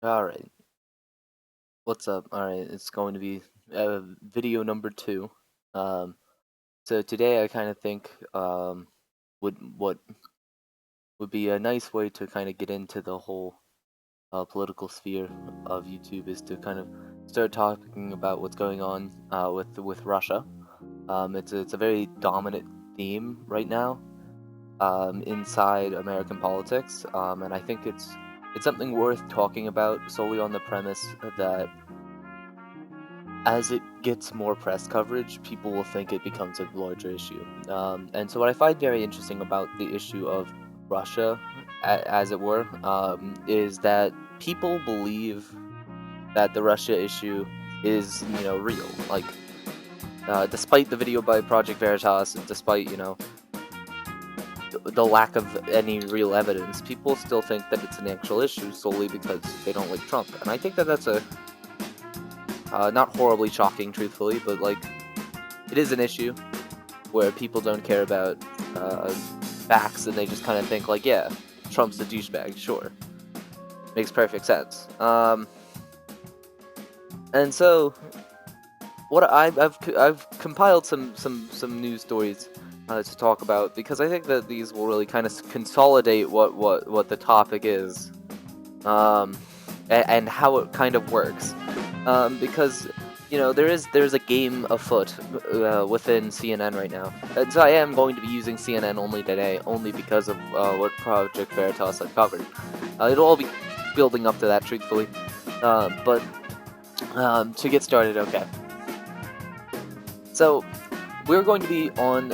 Alright, what's up? Alright, it's going to be video number 2. Um, so today I kind of think what would be a nice way to kind of get into the whole political sphere of YouTube is to kind of start talking about what's going on with Russia. It's a very dominant theme right now inside American politics, and I think it's something worth talking about solely on the premise that as it gets more press coverage, people will think it becomes a larger issue. And so, what I find very interesting about the issue of Russia, as it were, is that people believe that the Russia issue is, real. Like, despite the video by Project Veritas, and despite, the lack of any real evidence, people still think that it's an actual issue solely because they don't like Trump. And I think that that's a not horribly shocking, truthfully, but like it is an issue where people don't care about facts and they just kind of think like, yeah, Trump's a douchebag. Sure, makes perfect sense. And so what I've compiled some news stories to talk about because I think that these will really kind of consolidate what the topic is, and how it kind of works, because there's a game afoot within CNN right now, and so I am going to be using CNN only today, only because of what Project Veritas had covered. It'll all be building up to that, truthfully, but to get started, okay. So we're going to be on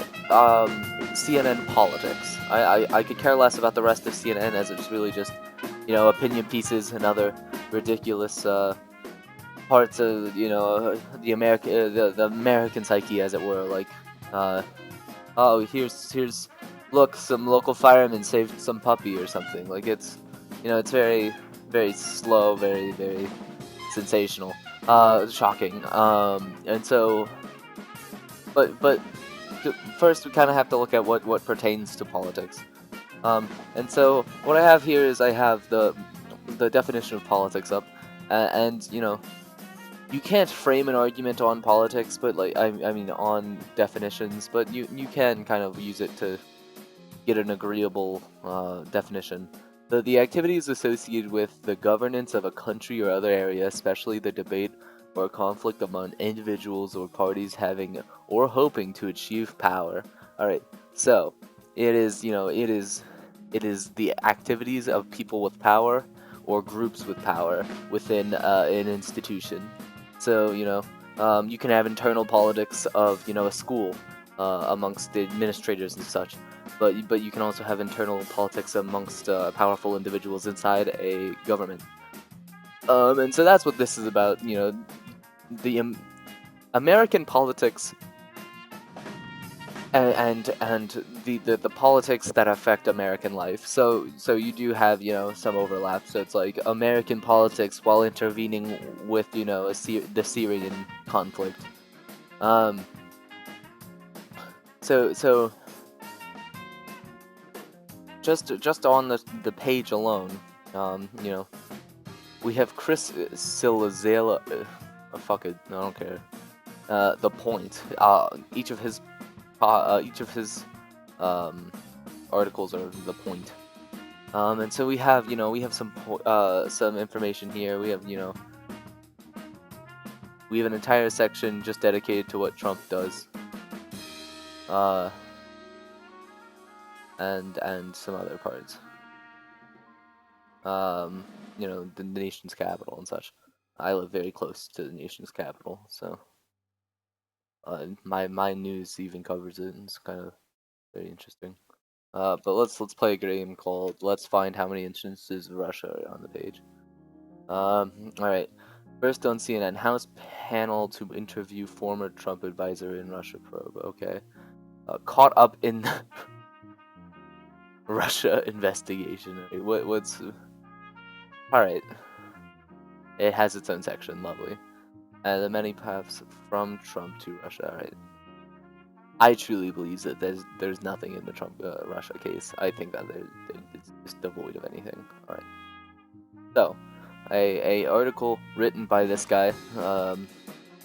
CNN politics. I could care less about the rest of CNN as it's really just opinion pieces and other ridiculous parts of the American psyche, as it were. Like, oh, here's look, some local firemen saved some puppy or something. Like it's very very slow, very sensational, shocking. And so, but first we kind of have to look at what pertains to politics. And so what I have here is I have the definition of politics up, and you can't frame an argument on politics, but like I mean on definitions, but you can kind of use it to get an agreeable definition. The activities associated with the governance of a country or other area, especially the debate or conflict among individuals or parties having or hoping to achieve power. All right, so it is the activities of people with power or groups with power within an institution. So you can have internal politics of a school amongst the administrators and such, but you can also have internal politics amongst powerful individuals inside a government. And so that's what this is about. The American politics and the politics that affect American life. So you do have some overlap. So it's like American politics while intervening with the Syrian conflict. So just on the page alone, we have Chris Silazela. Fuck it, I don't care. The Point. Each of his articles are The Point. And so we have some information here. We have an entire section just dedicated to what Trump does. And some other parts. The nation's capital and such. I live very close to the nation's capital, so my news even covers it, and it's kind of very interesting. But let's play a game called Let's Find How Many Instances of Russia are on the page. All right. First on CNN, House panel to interview former Trump advisor in Russia probe. Okay. Caught up in Russia investigation. What's... Alright. It has its own section. Lovely. The many paths from Trump to Russia. Alright. I truly believe that there's nothing in the Trump Russia case. I think that it's just devoid of anything. Alright. So, a article written by this guy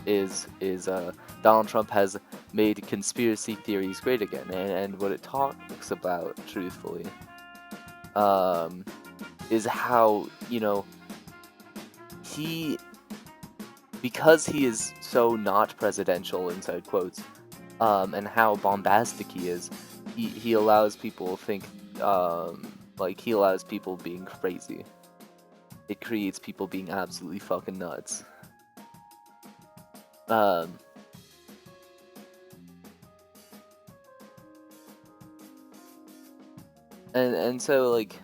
is Donald Trump has made conspiracy theories great again, and what it talks about, truthfully, is how, you know, he, because he is so not presidential, inside quotes, and how bombastic he is, he allows people to think, like, he allows people being crazy. It creates people being absolutely fucking nuts. Um, and so, like,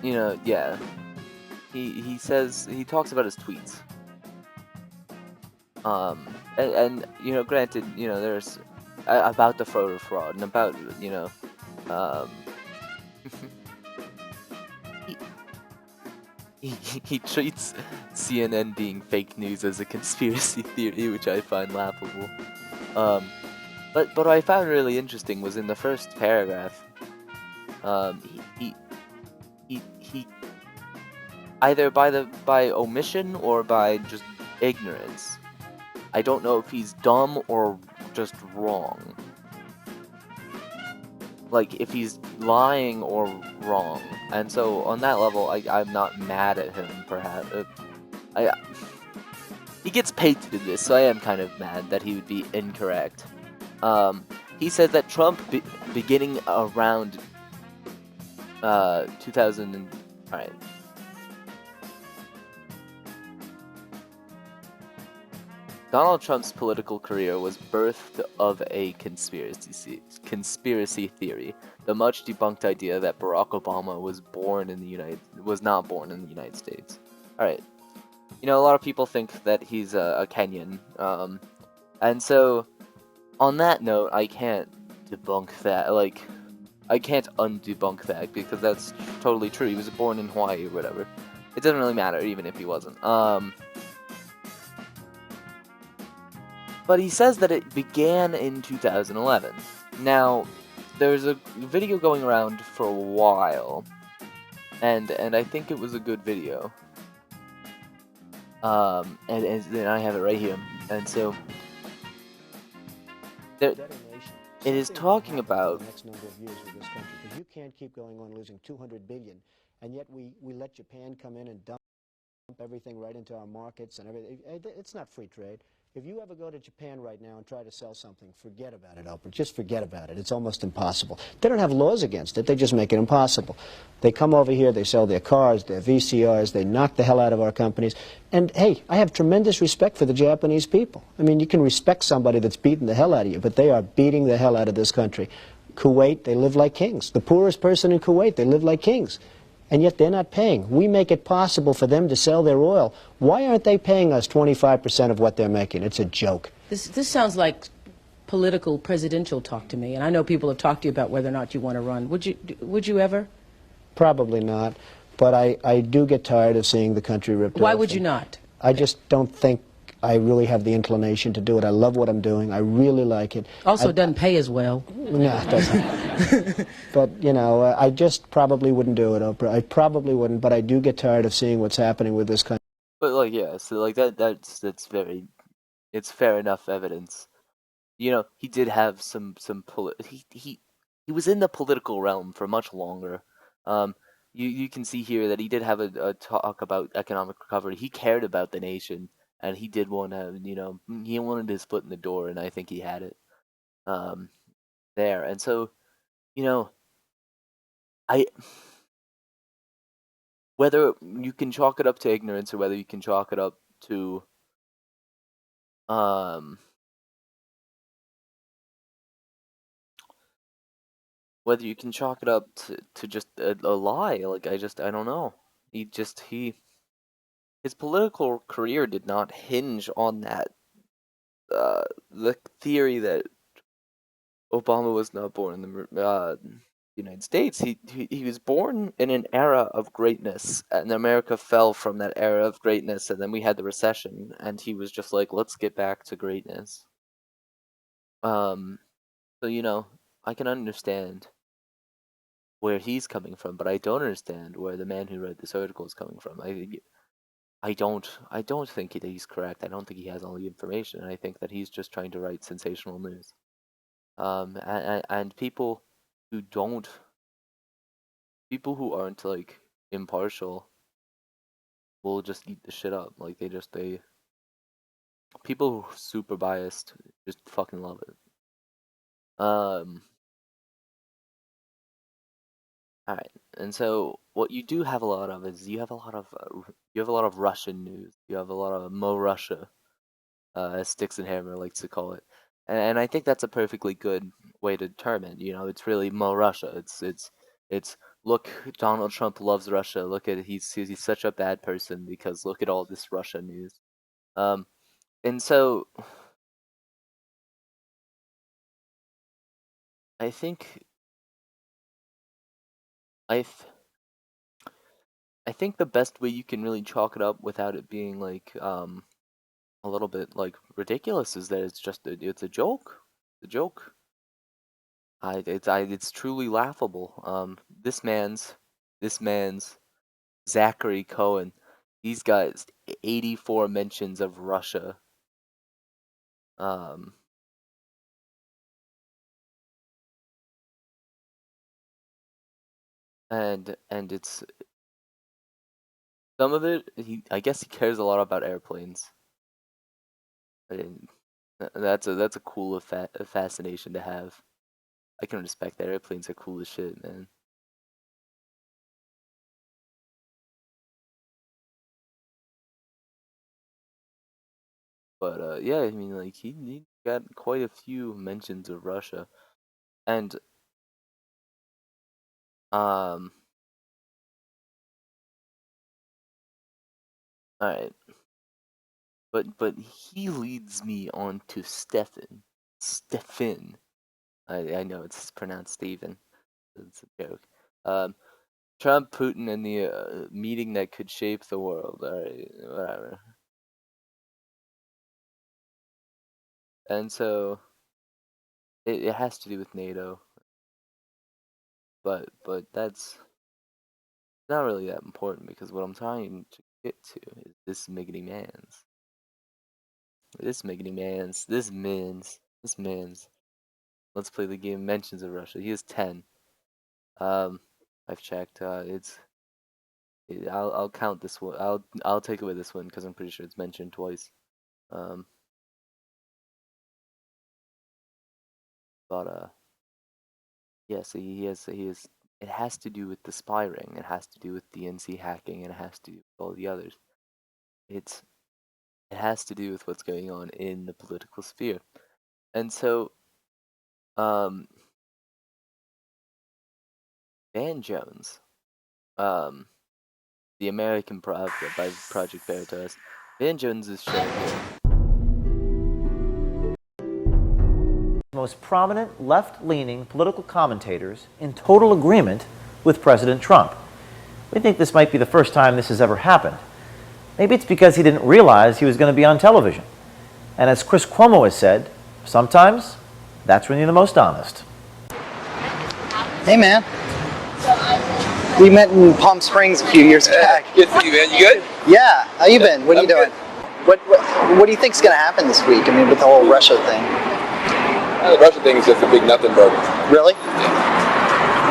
you know, yeah, he says, he talks about his tweets. And you know, granted, you know, there's about the photo fraud and about, you know, um, he, he treats CNN being fake news as a conspiracy theory, which I find laughable. But what I found really interesting was in the first paragraph. Um, he either by omission or by just ignorance. I don't know if he's dumb or just wrong. Like, if he's lying or wrong. And so on that level, I'm not mad at him. Perhaps he gets paid to do this, so I am kind of mad that he would be incorrect. He said that Trump, beginning around 2000 and, all right. Donald Trump's political career was birthed of a conspiracy theory, the much debunked idea that Barack Obama was not born in the United States. All right, you know, a lot of people think that he's a Kenyan, and so on that note, I can't debunk that. Like, I can't undebunk that because that's totally true. He was born in Hawaii or whatever. It doesn't really matter, even if he wasn't. But he says that it began in 2011. Now, there's a video going around for a while, and I think it was a good video. And I have it right here. And so, it is talking about the next number of years with this country, because you can't keep going on losing 200 billion, and yet we let Japan come in and dump everything right into our markets and everything. It's not free trade. If you ever go to Japan right now and try to sell something, forget about it, Oprah. Just forget about it. It's almost impossible. They don't have laws against it. They just make it impossible. They come over here, they sell their cars, their VCRs, they knock the hell out of our companies. And, hey, I have tremendous respect for the Japanese people. I mean, you can respect somebody that's beating the hell out of you, but they are beating the hell out of this country. Kuwait, they live like kings. The poorest person in Kuwait, they live like kings. And yet they're not paying. We make it possible for them to sell their oil. Why aren't they paying us 25% of what they're making? It's a joke. This sounds like political presidential talk to me, and I know people have talked to you about whether or not you want to run. Would you ever? Probably not. But I do get tired of seeing the country ripped off. Why would you not? I just don't think I really have the inclination to do it. I love what I'm doing. I really like it. Also, it doesn't pay as well. No, it doesn't. But, you know, I just probably wouldn't do it, Oprah. I probably wouldn't, but I do get tired of seeing what's happening with this country. But, like, yeah, so, like, that's very, it's fair enough evidence. You know, he did have some he was in the political realm for much longer. You can see here that he did have a talk about economic recovery. He cared about the nation, and he did want to, you know, he wanted his foot in the door, and I think he had it there. And so, you know, I whether you can chalk it up to ignorance or whether you can chalk it up to um whether you can chalk it up to just a lie, like, I don't know. His political career did not hinge on that the theory that Obama was not born in the United States. He was born in an era of greatness, and America fell from that era of greatness, and then we had the recession, and he was just like, let's get back to greatness. So, you know, I can understand where he's coming from, but I don't understand where the man who wrote this article is coming from. I don't think that he's correct. I don't think he has all the information. I think that he's just trying to write sensational news. And people who don't, people who aren't like impartial will just eat the shit up. Like they people who are super biased just fucking love it. All right, and so what you do have a lot of is you have a lot of Russian news. You have a lot of Muh Russia, as Sticks and Hammer likes to call it, and I think that's a perfectly good way to term it. You know, it's really Muh Russia. It's look, Donald Trump loves Russia. Look at he's such a bad person because look at all this Russia news. And so I think I. Th- I think the best way you can really chalk it up without it being like a little bit like ridiculous is that it's a joke. The joke. It's truly laughable. This man's Zachary Cohen. He's got 84 mentions of Russia. Um, and it's some of it. I guess he cares a lot about airplanes. And that's a cool fascination to have. I can respect that. Airplanes are cool as shit, man. But yeah, I mean, like he got quite a few mentions of Russia, and all right, but he leads me on to Stefan. I know it's pronounced Steven. It's a joke. Um, Trump, Putin, and the meeting that could shape the world. All right, whatever. And so it has to do with NATO, but that's not really that important because what I'm trying to get to is this miggity man's. This man's. Let's play the game. Mentions of Russia. He has 10. Um, I've checked. I'll count this one. I'll take away this one because I'm pretty sure it's mentioned twice. Um, but yeah. So he has. It has to do with the spy ring. It has to do with DNC hacking, and it has to do with all the others. It has to do with what's going on in the political sphere, and so um, Van Jones, the American by Project Veritas. Van Jones is showing here. Most prominent left-leaning political commentators in total agreement with President Trump. We think this might be the first time this has ever happened. Maybe it's because he didn't realize he was going to be on television. And as Chris Cuomo has said, sometimes that's when you're the most honest. Hey, man. We met in Palm Springs a few years back. Good to see you, man. You good? Yeah. How you been? What are you doing? Good. What do you think's going to happen this week? I mean, with the whole Russia thing. The Russia thing is just a big nothing burger. Really?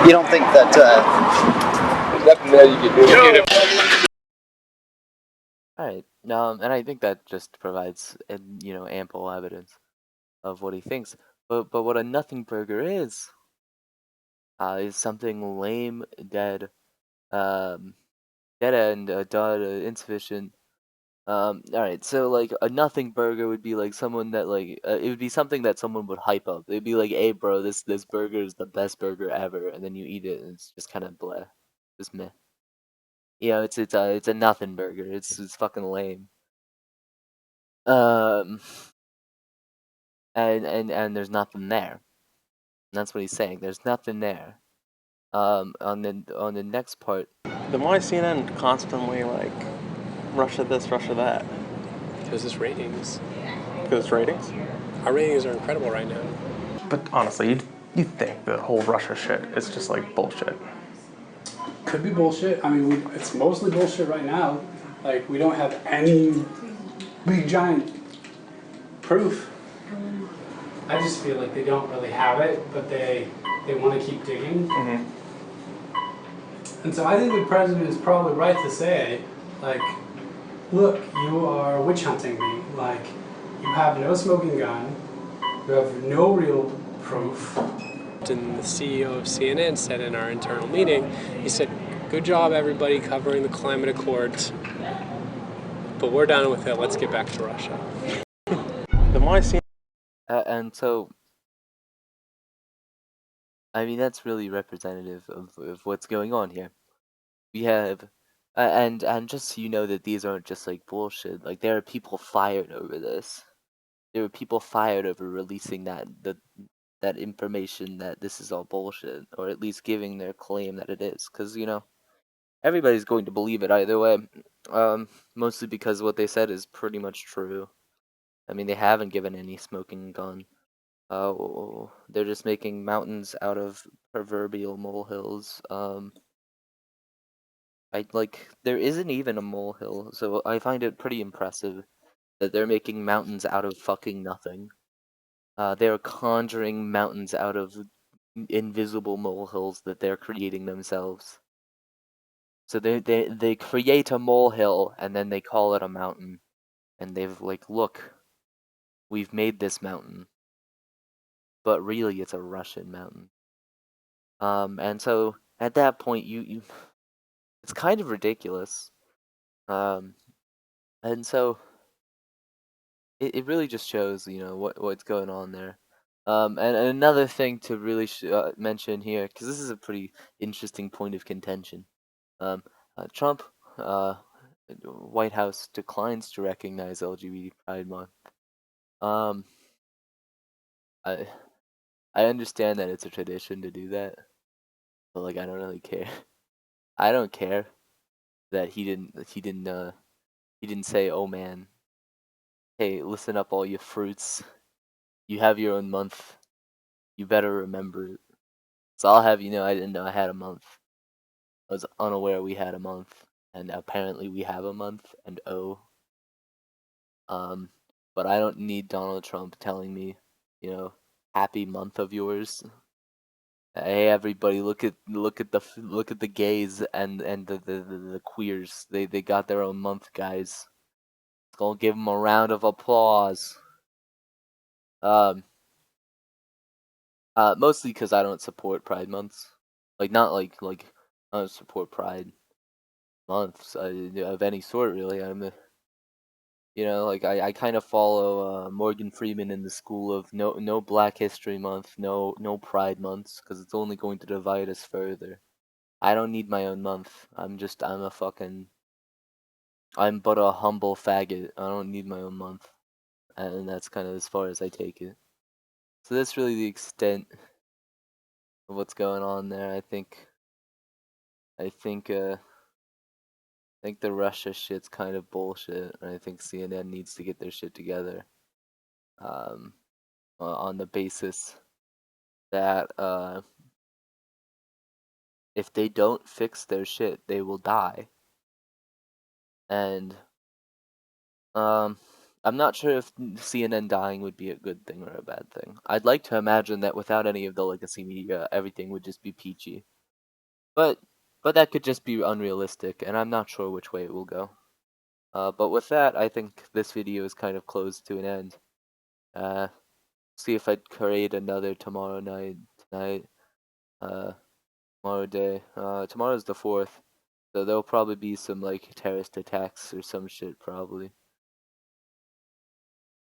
You don't think that? There's nothing there you can do. All right. And I think that just provides ample evidence of what he thinks. But what a nothing burger is something lame, dead, dead end, dud, insufficient. All right. So like a nothing burger would be like someone that like it would be something that someone would hype up. It'd be like, hey, bro, this burger is the best burger ever, and then you eat it, and it's just kind of blah, just meh. It's a nothing burger. It's fucking lame. Um, and there's nothing there. And that's what he's saying. There's nothing there. On the next part. Then why is CNN constantly like Russia this, Russia that? Because it's ratings. Because it's ratings? Our ratings are incredible right now. But honestly, you think the whole Russia shit is just like bullshit? could be bullshit. I mean, it's mostly bullshit right now. Like, we don't have any big giant proof. I just feel like they don't really have it, but they want to keep digging. And so I think the president is probably right to say, like, look, you are witch hunting me. Like, you have no smoking gun, you have no real proof. And the CEO of CNN said in our internal meeting, he said, good job everybody covering the climate accords, but we're done with it, let's get back to Russia. The more I see and so, I mean, that's really representative of what's going on here. We have, and just so you know that these aren't just like bullshit. Like, there are people fired over this. There were people fired over releasing that information that this is all bullshit, or at least giving their claim that it is, because everybody's going to believe it either way. Mostly because what they said is pretty much true. I mean, they haven't given any smoking gun. They're just making mountains out of proverbial molehills. There isn't even a molehill, so I find it pretty impressive that they're making mountains out of fucking nothing. They're conjuring mountains out of invisible molehills that they're creating themselves. So they create a molehill and then they call it a mountain, and they've like, look, we've made this mountain, but really it's a Russian mountain. And so at that point, it's kind of ridiculous. And so it really just shows, what's going on there. And another thing to really mention here, because this is a pretty interesting point of contention. Trump, White House declines to recognize LGBT Pride Month. I I understand that it's a tradition to do that, but like, I don't really care. I don't care that he didn't say, oh man, hey, listen up, all you fruits. You have your own month. You better remember it. So I'll have you know, I didn't know I had a month. I was unaware we had a month, and apparently we have a month. And but I don't need Donald Trump telling me, happy month of yours. Hey everybody, look at the gays and the queers. They got their own month, guys. Let's go give them a round of applause. Mostly because I don't support Pride months. Like, not like I don't support Pride months of any sort, really. I kind of follow Morgan Freeman in the school of no Black History Month, no Pride months, because it's only going to divide us further. I don't need my own month. I'm but a humble faggot. I don't need my own month, and that's kind of as far as I take it. So that's really the extent of what's going on there. I think the Russia shit's kind of bullshit, and I think CNN needs to get their shit together. On the basis that if they don't fix their shit, they will die. And I'm not sure if CNN dying would be a good thing or a bad thing. I'd like to imagine that without any of the legacy media, everything would just be peachy. But that could just be unrealistic, and I'm not sure which way it will go. But with that, I think this video is kind of closed to an end. See if I'd create another tomorrow night, tonight, tomorrow day. Tomorrow's the 4th, so there'll probably be some like terrorist attacks or some shit probably.